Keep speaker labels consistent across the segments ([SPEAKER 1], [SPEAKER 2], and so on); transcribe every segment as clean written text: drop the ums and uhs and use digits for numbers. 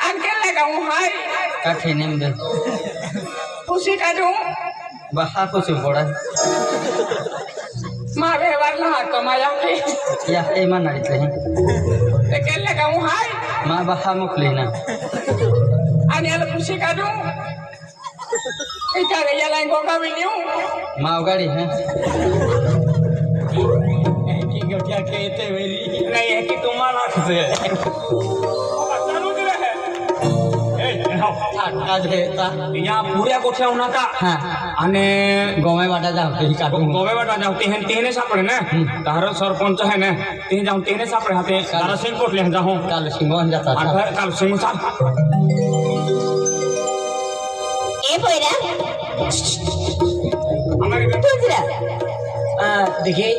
[SPEAKER 1] Angkel लगाऊं हाय
[SPEAKER 2] काठे name दे
[SPEAKER 1] खुशी का दूं
[SPEAKER 2] बाहा को से बोड़ा
[SPEAKER 1] माँ व्यवहार ला तो माया के
[SPEAKER 2] या ए मान नारित ले
[SPEAKER 1] angkel लगाऊं हाय
[SPEAKER 2] मा बाहा मुखलेना
[SPEAKER 1] Angkel खुशी का दूं इधर ये लाइन को कभी नहीं
[SPEAKER 2] मा गाड़ी है
[SPEAKER 1] कि क्या कहते मेरी नहीं है कि तुम्हारा से चालू दे है
[SPEAKER 2] आज है ता
[SPEAKER 1] यहाँ पुऱ्या गोठ्या उन्हाता
[SPEAKER 2] हां
[SPEAKER 1] आणि
[SPEAKER 2] गोमे वाटा जाते ही काटू
[SPEAKER 1] गोवे वाटा जाऊ तेहने सापडे ना तारो सरपंच है ना ते जाऊ तेहने सापडे हाते तारा सिंह कोटले जाऊ
[SPEAKER 2] काल सिंगोन जाता
[SPEAKER 1] आठर काल सिंह साप
[SPEAKER 3] ए पोयरा
[SPEAKER 1] हमारे
[SPEAKER 3] तुझरा
[SPEAKER 4] देखिए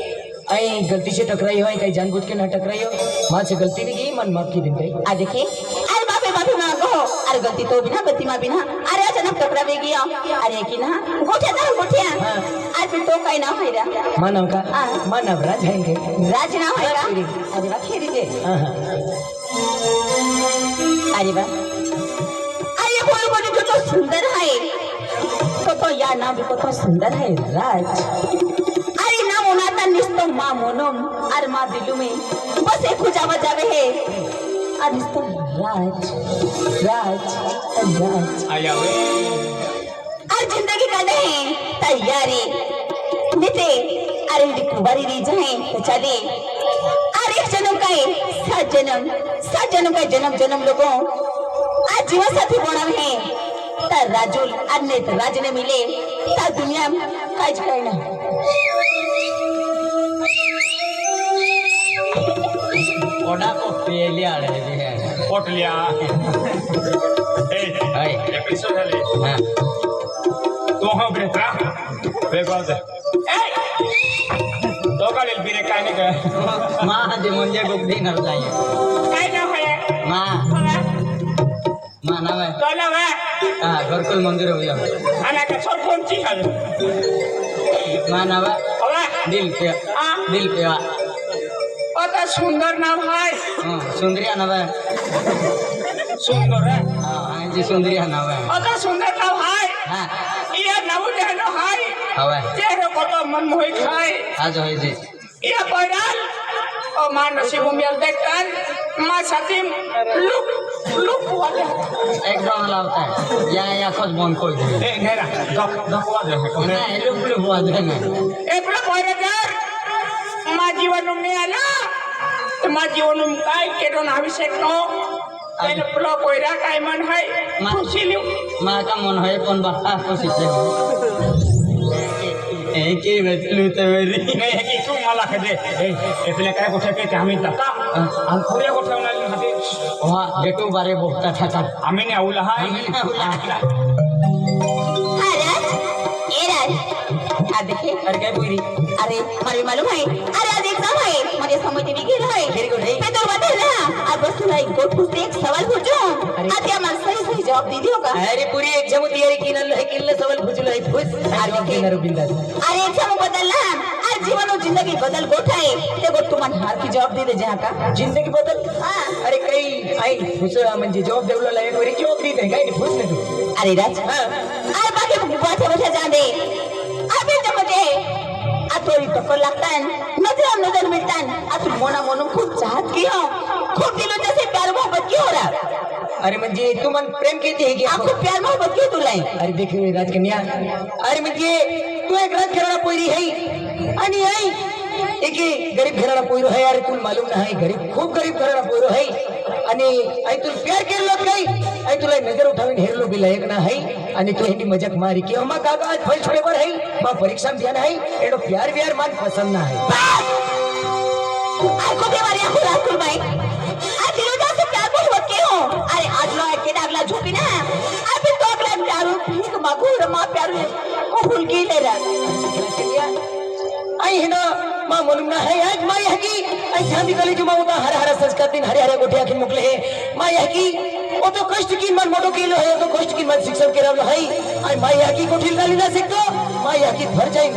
[SPEAKER 4] आई गलती से टकराई हो कहीं जानबूझ के ना टकराई हो माँ से गलती भी की मन माफ की दिन गई
[SPEAKER 3] आ देखे अरे बापे माफी मांगो अरे गलती तो बिना गलती मा बिना अरे अचानक टकरा दे गया अरे की ना गोठ्या आज फिर तो कहीं ना होइरा
[SPEAKER 4] मानव का मानव राज जाएंगे
[SPEAKER 3] राज ना होइरा अरे बा खेरी दे अरे बा अरे बोलो बोलो तो सुंदर है तो या नाम भी तो सुंदर है राज अरे ना मोनाता निस्तो माँ मोनम अरे माँ दिलू में बस एक खुजावा जावे है अरे निस्तो राज राज राज
[SPEAKER 1] आया वे
[SPEAKER 3] अरे जिंदगी का दे तैयारी निते अरे कुबारी री जाए तो चले अरे एक जन्म का है 7 जन्म का जन्म लोगों आज जीवन साथी बना है तर राजुल अन्य राज ने मिले तर दुनिया काज करना
[SPEAKER 2] ओडा को पेली आड़े भी है
[SPEAKER 1] कोटलिया
[SPEAKER 2] हाय
[SPEAKER 1] एपिसोड है
[SPEAKER 2] हां
[SPEAKER 1] तो हम बेहतरा बेगो दे तो का लेल बिरे काय नहीं का
[SPEAKER 2] मां दे मुंजे गुप्ती न जाए
[SPEAKER 1] काय ना है
[SPEAKER 2] मां मां ना वे
[SPEAKER 1] तो ना वे
[SPEAKER 2] हां घरकुल मंदिर हो गया
[SPEAKER 1] आना का छोर कौन ची है
[SPEAKER 2] मां ना वे
[SPEAKER 1] ओए
[SPEAKER 2] दिल पे
[SPEAKER 1] ओता सुंदर नाम है
[SPEAKER 2] हां सुंदरिया ना वे
[SPEAKER 1] सुंदर है
[SPEAKER 2] हां जी सुंदरिया ना वे
[SPEAKER 1] ओता सुंदर नाम है
[SPEAKER 2] हां
[SPEAKER 1] ये नाम ले नो है
[SPEAKER 2] हवे
[SPEAKER 1] चेहरे को तो मन मोहि खाए
[SPEAKER 2] आज होई जी
[SPEAKER 1] ये पैराल ओ मां नसीब मिल देखन मां सतीम लुक वाले
[SPEAKER 2] एकदम लावता है या खुद बंद कर दे
[SPEAKER 1] ए नेरा दखवा दे
[SPEAKER 2] ना लुक हुआ दे ना
[SPEAKER 1] ए बड़ा पैरादार मां जीवन में आला तो मां जीवन में काय केडो ना अभिषेक नो तेन प्लो पैरा काय मन है खुशी लियो
[SPEAKER 2] मां का मन है कौन बात खुशी से एक ही बचलू तो मेरी
[SPEAKER 1] नहीं है कि तू मला के दे ए पले काय गोठे के हमें तका हम पूरे गोठे उनाली हाते
[SPEAKER 2] वहां गेटू बारे बोलता था
[SPEAKER 1] हमें ने आउला है
[SPEAKER 3] राज ए राज आ देखे
[SPEAKER 4] अरे क्या पूरी
[SPEAKER 3] अरे मारे मालूम है अरे आज एग्जाम है मुझे समझ में गिर है
[SPEAKER 4] वेरी गुड है
[SPEAKER 3] मैं तो बता ना अब बस तुला एक पूछते एक सवाल पूछो आज क्या मार सही जवाब दे दियो का
[SPEAKER 4] अरे पूरी एग्जाम तैयारी की नल है किल्ले सवाल पूछलो है खुश
[SPEAKER 3] अरे
[SPEAKER 4] के नरु बिंदास
[SPEAKER 3] अरे एग्जाम बदलना आज जीवन और जिंदगी बदल गोठा है देखो तुम हार की जवाब दे दे जहां का
[SPEAKER 4] जिंदगी बदल अरे काही आई खुश म्हणजे जॉब देवला लाईन वर जॉब देत आहे काय खुश नाही तू
[SPEAKER 3] अरे राज अरे बाकी बैठे जा दे अभी तो मुझे थोड़ी टक्कर लगता है नजर मिलता है आज मोना मोनू खूब चाहत की हो खूब दिलों जैसे प्यार मोहब्बत की हो रहा
[SPEAKER 4] अरे म्हणजे तू मन प्रेम कहते है की
[SPEAKER 3] खूब प्यार मोहब्बत की तुला
[SPEAKER 4] अरे देख राजकन्या अरे म्हणजे तू एक राजघराणा पोरी है आणि आई एक गरीब घराणा पोरी है अरे तुला मालूम नाही गरीब खूप गरीब घराणा पोरी है आणि आई तू प्यार केलो काय आई तुला नजर उठावीन हेरलो बी लायक ना है आणि तू हेटी मजाक मारी की अम्मा काका आज फर्स्ट पेपर है मा परीक्षा में ध्यान है एडो प्यार व्यार मान पसंद ना है
[SPEAKER 3] आई को बीमारी हो राहुल भाई आज दिलों से प्यार मोहब्बत की हो अरे आज लो के डागला झोपी ना अभी तो अगला प्यार ठीक मगुर मा प्यार को फूल की ले रहा
[SPEAKER 4] आई है ना माँ मालूम ना है आज माँ यह की आई चांदी गली जुमा होता हरा हरा संस्कार दिन हरे हरे गोठे आखिर मुकले है माँ यह की वो तो कष्ट की मन मोटो किलो है तो कष्ट की मन शिक्षण के रहा है आई माँ यह की गोठिल गाली ना सीखतो माँ यह की भर जाए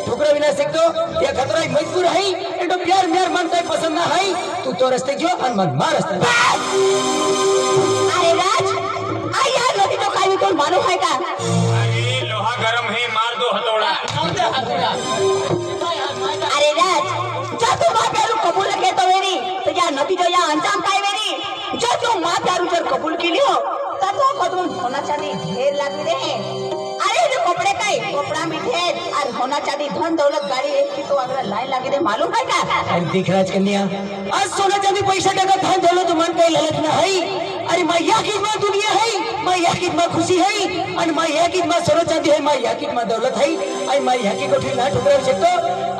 [SPEAKER 4] ठुकरा विना सकतो या खतरा मजबूर है एटो प्यार म्यार मन काय पसंद ना है तू तो रस्ते जो और मन मार रस्ते
[SPEAKER 3] अरे राज आई यार नदी तो खाई तो मालूम है का
[SPEAKER 5] अरे लोहा गरम है मार दो हथौड़ा
[SPEAKER 3] अरे राज जो तू माँ प्यारू कबूल के तो मेरी तो या नदी जो या अंजाम काय मेरी जो तू माँ प्यारू जब कबूल की लियो तब वो कदम होना चाहिए ढेर लग रहे हैं अरे जो कपड़े का कपड़ा में ढेर और होना चाहिए धन दौलत गाड़ी एक की तो अगर लाइन लगी रहे मालूम है का
[SPEAKER 4] अरे देख राज कन्या आज सोना चांदी पैसा टका धन दौलत मन का ललच ना है अरे माँ या की माँ दुनिया है माँ या की माँ खुशी है और माँ या की माँ सोना चांदी है माँ या की माँ दौलत है अरे माँ या की कोठी ना ठुकरा सकतो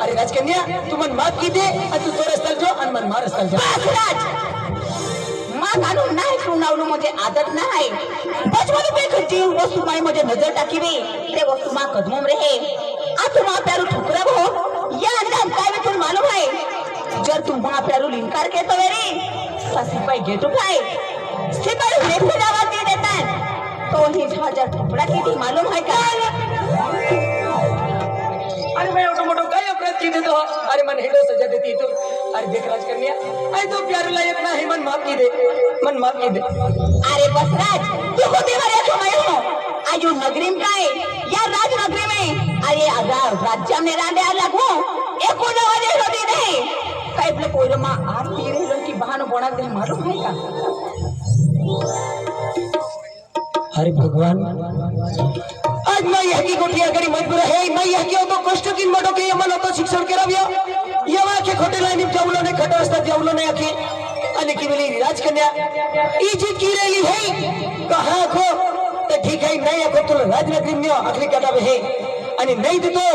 [SPEAKER 4] अरे राज कन्या तू मन माफ की दे और तू तोरे स्थल जो और मन मार स्थल जा
[SPEAKER 3] बस राज माँ कानून ना है सुनावलो मुझे आदत ना है बचपन में कुछ जीव वस्तु माई मुझे नजर टाकी भी ते वस्तु माँ कदमों में रहे आ तुम माँ प्यारू ठुकरा हो या अंजाम काय में तुम मालूम है जब तुम माँ प्यारू इनकार के तो मेरी सिपाही गेट उठाए सिपाही लेफ्ट आवाज दे देता है तो वही हजार ठुकरा की थी मालूम है का
[SPEAKER 4] अरे मैं ऑटो मोटो काय अपराध की दे तो अरे मन हेडो सजा देती तू अरे देख राज कन्या अरे तो प्यार लायक ना है मन माफ की दे मन माफ की दे
[SPEAKER 3] अरे बस राज तू खुद ही मरे समय हो आयु नगरी में काय या राज नगरी में अरे अगर राज्य में रांडे अलग हो एक कोने वाले रोटी नहीं काय अपने कोई माँ आप तीरे लोग की बहानो बना दे मालूम है का
[SPEAKER 4] अरे भगवान आज मैं यह की गोटिया करी मजबूर है मैं यह की तो कष्ट की मडो के मन तो शिक्षण कराव्या ये वा के खोटे लाइन जावलो ने खटा रस्ता जावलो ने आके अने की बोली राजकन्या ई जीत की रही है कहा खो तो ठीक है नहीं आखो तो राजनगरी में आखिरी कटा है अने नहीं तो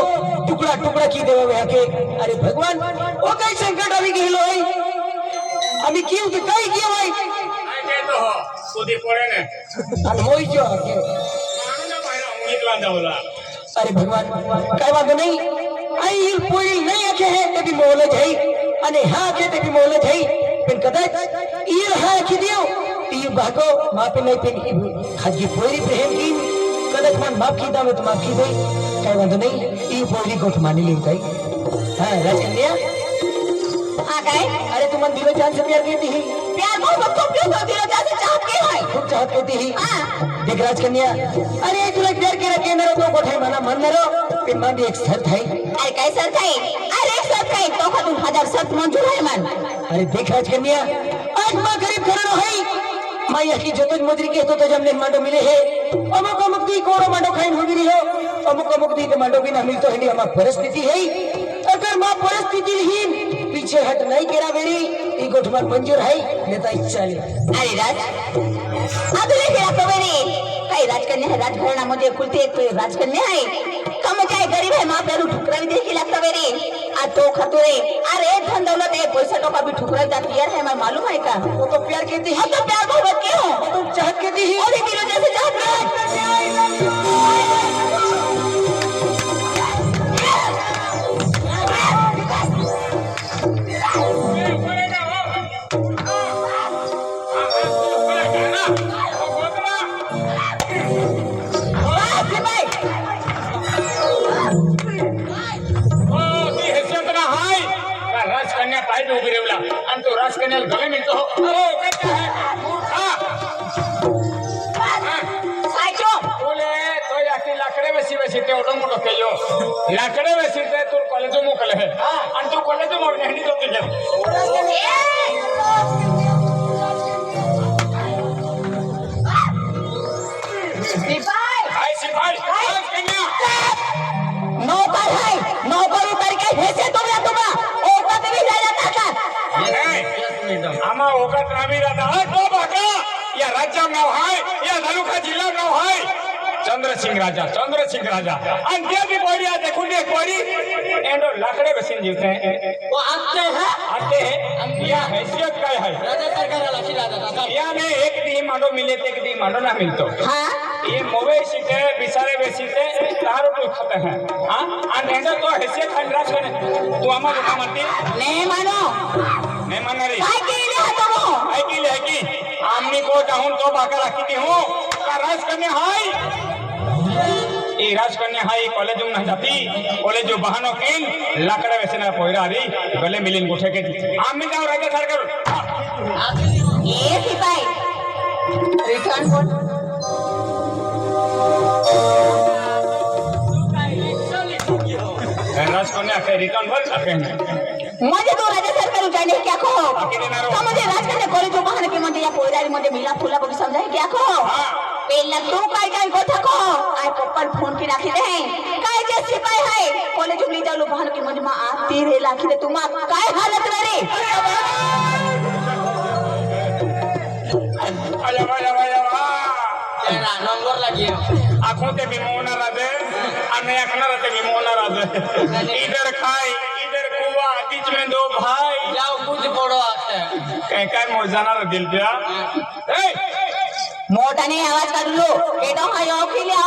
[SPEAKER 4] टुकड़ा टुकड़ा की देवे वे आके अरे भगवान ओ कई संकट आवी गेलो है अभी क्यों तो कई क्यों है
[SPEAKER 5] काय तो हो उदी पडे ने
[SPEAKER 4] अन मोई जो आके
[SPEAKER 5] माणू ना बाहेर उंगीत बांधावला
[SPEAKER 4] अरे भगवान काय बात नहीं आई पोरी नहीं आके है ते भी मोहलत है अने हां के ते भी मोहलत है पण कदाच ई रहा की दियो ई भागो मापे नहीं पे खाजी पोरी प्रेम की कदाच मन माफ की दावे तो माफ की दे काय बात नहीं ई पोरी कोठ मानी ली गई हां राजकन्या
[SPEAKER 3] हाँ काय
[SPEAKER 4] अरे तुम मन दिलो जान से प्यार करती है
[SPEAKER 3] प्यार बहुत खूब क्यों होती है जैसे चाहत की है
[SPEAKER 4] खूब चाहत करती है
[SPEAKER 3] हाँ
[SPEAKER 4] देख राजकन्या अरे तुला प्यार के रखे न रो कोठे माना मन न रो पे मन एक शर्त है
[SPEAKER 3] अरे कैसे थे अरे एक शर्त है तो तुम हजार शर्त मंजूर है मन
[SPEAKER 4] अरे देख राजकन्या आज माँ गरीब घरानो है माँ यही जो तुझ मजरी के तो जमने मांडो मिले है अमुक अमुक दी कोरो मांडो खाइन हो गिरी हो अमुक अमुक दी मांडो भी ना मिलतो है हमार परिस्थिति है अगर माँ परिस्थिति हीन पीछे हट नहीं केरा बेरी ई गोठमान मंजूर है नेता इच्छा ले
[SPEAKER 3] अरे राज अब लेके रखो मेरी कई राजकन्या है राजघराना मुझे खुलते एक तो राजकन्या है कम जाए गरीब है माँ प्यारू ठुकरा भी देखी लगता मेरी आ तो खतुरे अरे धन दौलत है पैसा टोका भी ठुकरा जाती है मैं मालूम है का
[SPEAKER 4] वो तो प्यार कहती है
[SPEAKER 3] तो प्यार बहुत क्यों
[SPEAKER 4] तुम चाहत कहती है
[SPEAKER 3] और ये जैसे चाहत
[SPEAKER 5] राजकन्या पाय उभी रेवला आणि तो राजकन्याला गले मिळतो अरे काय है मूर्खा बोले तो याकी लाकडे बसी बसी ते ओढून मोठं केलो लाकडे बसी ते तू कॉलेज मोकल है आणि तू कॉलेज मोकले हनी तो तुझे हाय सिपाही राजकन्या
[SPEAKER 3] नौकर है नौकर उतर के भेजे तुम्हें औकात भी जा जाता था
[SPEAKER 5] आम्हा ओकात नामी राहता हाय तो बाका या राज्यावर नाव हाय या तालुका जिल्हा नाव हाय चंद्रसिंग राजा आणि ते भी बोरी आ देखो ने बोरी एंडो लाकडे बसीन जीवते हैं
[SPEAKER 2] वो आते हैं
[SPEAKER 5] या हैसियत काय है
[SPEAKER 2] राजा सरकार अशी राजा
[SPEAKER 5] या ने एक दी मांडो मिले ते एक दी मांडो ना मिलतो
[SPEAKER 3] हाँ
[SPEAKER 5] ये मोवे सीटे बिसारे बेसीते तारो तो खते हैं हां आणि एंडो तो हैसियत खंडरास ने तू आम्हा लोका म्हणते
[SPEAKER 3] नहीं मानो
[SPEAKER 5] नहीं मानणारी
[SPEAKER 3] काय केले है तुम
[SPEAKER 5] है की आमनी को चाहून तो बाका राखी ती हूं का राज करने हाय ई राजकन्या हाई कॉलेज में नहीं जाती कॉलेज जो बहनों किन लाकड़ा वैसे ना पोयरा री गले मिलिन गुठे के आम में जाओ राजा सरकार
[SPEAKER 3] ए सिपाही रिटर्न बोल
[SPEAKER 5] राजकन्या के रिटर्न बोल सके
[SPEAKER 3] मुझे तो राजा सरकार जाने क्या को मुझे राजकन्या कॉलेज जो बहाने के मुझे या पोयरारी मुझे मिला फूला बोली समझाए क्या को पहला तू काय काय गोथा को आय पप्पा फोन की राखी दे काय जे सिपाही है कॉलेज में ले जाओ लो बहाने के मुझे मां आती रे राखी दे तुम काय हालत रे
[SPEAKER 5] आया
[SPEAKER 2] तेरा नंबर लगी
[SPEAKER 5] आंखों ते विमोना राजे अन्य अखना रहते विमोना राजे इधर खाई इधर कुआ बीच में दो भाई
[SPEAKER 2] जाओ कुछ बड़ो आते
[SPEAKER 5] कहीं कहीं मोजाना रे दिल पे
[SPEAKER 3] मोटा ने आवाज कर लो बेटा हाय ओखिलिया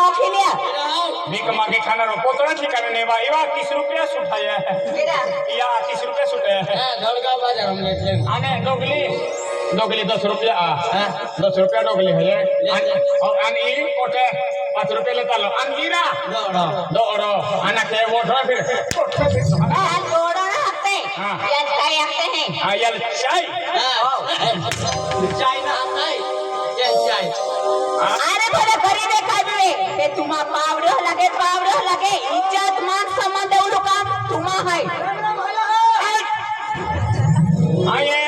[SPEAKER 5] भीख मांगे खाना रो पोतरा ठिकाने ने बा इवा 30 रुपया सुठाया है
[SPEAKER 3] बेटा
[SPEAKER 5] या 30 रुपया सुठाया है
[SPEAKER 2] धड़का बाजार हम ले
[SPEAKER 5] आने दोगली 10 रुपया 10 रुपया दोगली है और अन ई कोटे 5 रुपया लेता लो अन हीरा दो आना के वो फिर
[SPEAKER 3] हां दोड़ो ना हफ्ते या चाय आते हैं
[SPEAKER 5] आयल चाय
[SPEAKER 2] चाय ना आता है ये चाय
[SPEAKER 3] अरे भले गरीब है काबले ते तुमा पावड़ो लगे इज्जत मान सम्मान दे उलो काम तुमा है
[SPEAKER 5] आये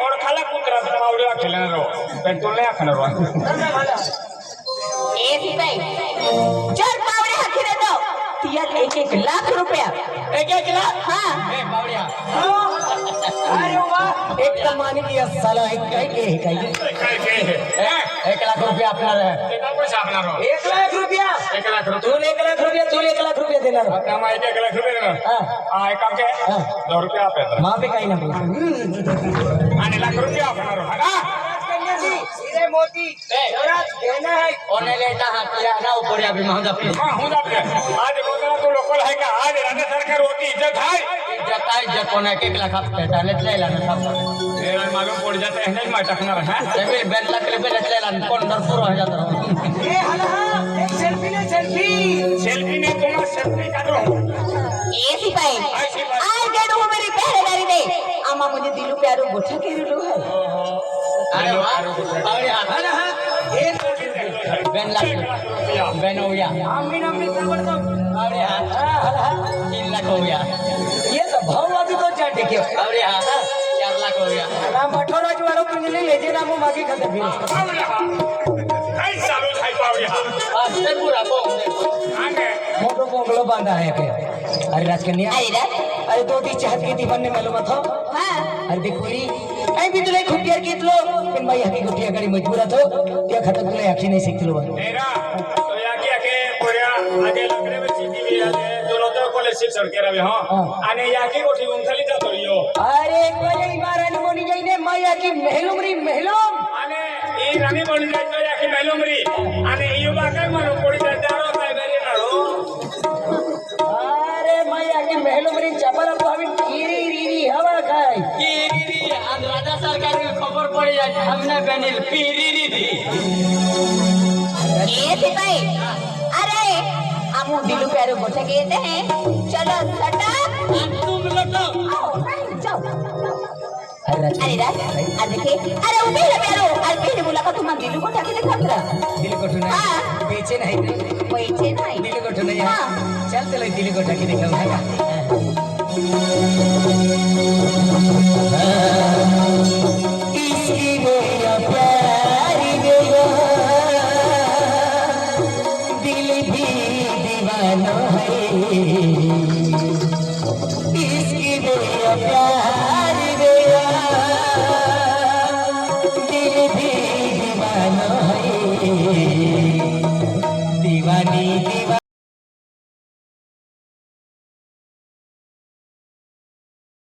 [SPEAKER 5] और खाला कुतरा मावड़े खेलना रो पेट्रोल ले आखना रो
[SPEAKER 3] ए सिपाही चल पावड़े हकी दे दो तियल 1 लाख रुपया
[SPEAKER 5] 1 लाख
[SPEAKER 3] हां
[SPEAKER 2] ए बावड़िया
[SPEAKER 4] अरे वाह एक कमाने दिया साला एक कह के
[SPEAKER 5] 1
[SPEAKER 2] लाख रुपया अपना रहे
[SPEAKER 5] कितना पैसा अपना रो
[SPEAKER 4] 1 लाख रुपया
[SPEAKER 5] 1 लाख रुपया
[SPEAKER 4] तू 1 लाख रुपया तू 1 लाख रुपया देना रो
[SPEAKER 5] हम 1 लाख रुपया देना हां एक काम के 2 रुपया पे
[SPEAKER 4] मां पे कहीं ना बोल
[SPEAKER 5] आने लाख रुपया अपना रो हां
[SPEAKER 4] कन्या जी हीरे मोती जरूरत देना है
[SPEAKER 2] ओने लेता हां किया ना ऊपर अभी महंगा पे
[SPEAKER 5] हां हूं जाते आज बोलना तो लोकल है का आज राज्य सरकार होती इज्जत है
[SPEAKER 2] इज्जत आई इज्जत कोने 1 लाख आप पैसा ले लेना सब
[SPEAKER 5] तेरा मालूम पड़ जाता है नहीं मैं टकना रहा
[SPEAKER 2] जमीन 2 लाख रुपए ले लेना कौन डरपुर हो जाता रहो
[SPEAKER 4] ए हला एक सेल्फी ले सेल्फी
[SPEAKER 5] सेल्फी ने तुम्हारा सेल्फी का दो
[SPEAKER 3] ए सिपाही आज दे दो मेरी पहरेदारी दे अम्मा मुझे दिलू प्यारो गोठा के रुलो है
[SPEAKER 2] अरे वाह अरे हला एक 2 लाख रुपया बेन हो गया
[SPEAKER 4] अम्मी खबर दो
[SPEAKER 2] अरे हां 3 लाख हो गया
[SPEAKER 4] ये तो भाव अभी तो जान देखियो
[SPEAKER 2] अरे हां 4 लाख हो गया
[SPEAKER 4] राम अठोराज वालों की ले जे रामो मागी खाते फिर
[SPEAKER 5] ऐसा लो भाई पावड़िया
[SPEAKER 2] आज से पूरा बोल
[SPEAKER 5] आने
[SPEAKER 4] मोटो बोंगलो बांधा है के अरे राजकन्या अरे तो दी चाहत की दीवान ने मालूम था
[SPEAKER 3] हां
[SPEAKER 4] अरे देखोरी आई भी तुले खुटियार कितलो पण भाई हकी खुटिया गाड़ी मजबूर तो त्या खतम तुले आखी नहीं सिकलो
[SPEAKER 5] मेरा तो या के पोरिया आगे लगरे में सीधी भी आले दोनों तो कॉलेज से सड़के रहे हां आने या के कोठी उंथली जातो रियो
[SPEAKER 4] अरे एक वाले मारन मोनी जाइने माया की महलुमरी महलुम
[SPEAKER 5] आने ई रानी बन जाय तो या के महलुमरी आने ई बाका मालूम पड़ी जाय तारो काय बेरे नारो
[SPEAKER 4] अरे माया की महलुमरी चपल भाभी कीरी रीरी हवा खाई
[SPEAKER 2] पीरी आज राजा सरकार की खबर पड़ी जाए हमने बनिल पीरी दी
[SPEAKER 3] ए सिपाही अरे अमू दिलू प्यारो गोठा के दे चलो सटा
[SPEAKER 2] तुम लटो
[SPEAKER 3] आओ जाओ
[SPEAKER 4] अरे
[SPEAKER 3] अरे राज आज देखे अरे उबे है प्यारो आज पहले बोला का तुम दिलू गोठा के देखा तेरा
[SPEAKER 4] दिल को ठुना
[SPEAKER 3] हां
[SPEAKER 4] पीछे नहीं
[SPEAKER 3] पीछे नहीं
[SPEAKER 4] दिल को ठुना
[SPEAKER 3] हां
[SPEAKER 4] चल चल दिल को ठकी दिखाओ इसकी मेरा प्यार गया दिल भी दीवाना है इसकी मेरा प्यार